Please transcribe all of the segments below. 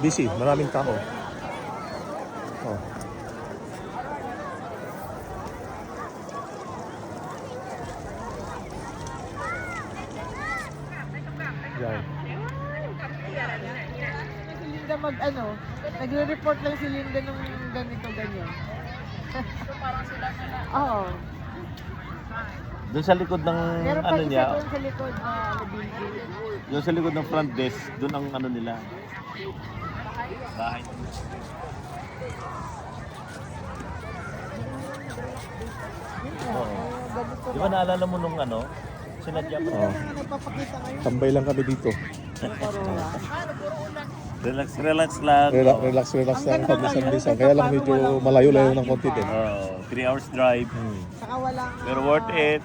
Busy, maraming tao. Oh. Yan. Si Linda nagre-report lang si Linda nung ganito ganyan. Oo. Doon sa likod ng Meron pa ano isa niya, doon sa likod na building. doon sa likod ng front desk, doon ang ano nila. Bahay. Oo. Ganito Di ba naalala mo nung ano? Sinadya mo. Oh. nagpapakita ngayon. Tambay lang kami dito. Corona. Relax, relax lang. Relax lang pag-isang-isang. Kaya lang medyo malayo-layo ng konti din. 3 hours drive. Saka walang Pero worth it.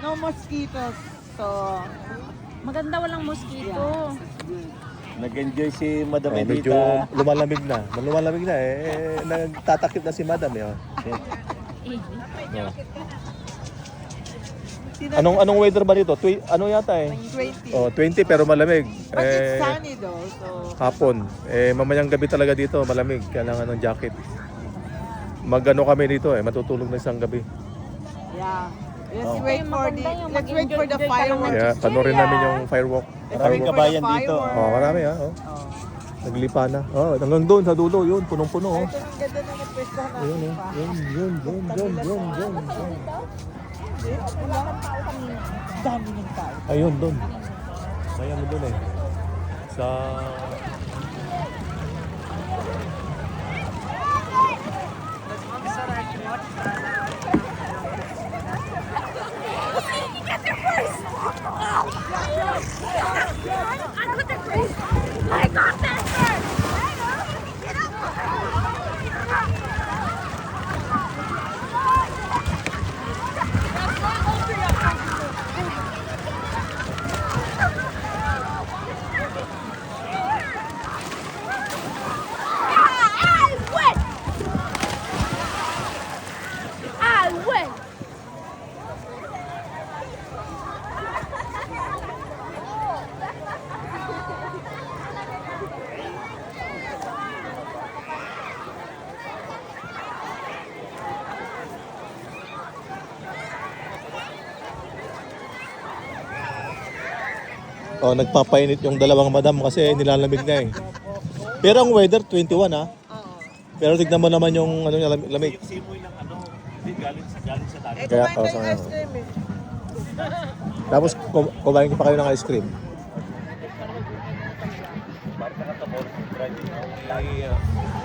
no mosquitoes. So, Maganda walang mosquito. Nag-enjoy si Madam Oh, medyo Edita. lumalamig na. Lumalamig na eh. Nagtatakip na si Madam eh. Oh. Oh. Anong weather ba dito? Ano yata eh? 20. Oh, 20 pero malamig. But it's sunny though. So, Hapon. Mamayang gabi talaga dito, malamig. Kailangan ng jacket. Magano kami dito eh, matutulog na isang gabi. yeah. Let's Oh. wait for the Maganda yung let's wait for the mag-enjoy ka lang ng fireworks. Kaya panoorin namin yung firework. Maraming kabayan dito. Oh, marami ah. Oh. Oh. Naglipa na. Oh, hanggang doon sa dulo, yun, punong-puno oh. Ito ang ganda na napwestahan Ayun natin oh. pa. Yun. Wala kang tao kanina. Dami ng tao. Ayun, doon. May ano doon eh. Sa... I got that first! I win! Oh, nagpapainit yung dalawang madam kasi nilalamig na eh. Pero ang weather 21 ah. Oo. Pero tignan mo naman yung ano niya lamig. Yung simoy ng ano, galing sa dagat. Ito Kaya, ba oh, yung sa- ice cream eh? Tapos kumain pa kayo ng ice cream.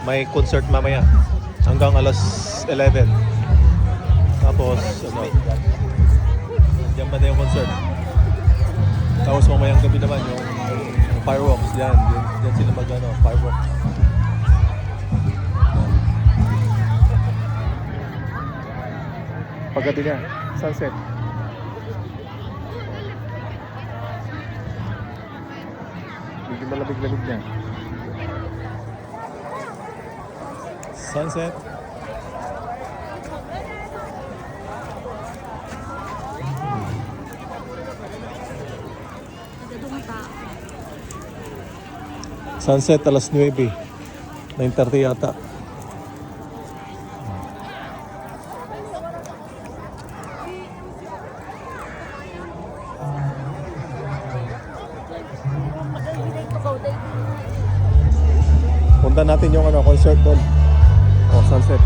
May concert mamaya hanggang alas 11. Tapos ano, diyan ba na yung concert? Tapos mamayang gabi naman yung fireworks diyan. Diyan sila mag-ano, fireworks. Paggabi niya, sunset. Medyo malamig-lamig na. Sunset. Sunset alas 9. 9:30 yata. Punta natin yung ano, concert doon. Oh, sunset.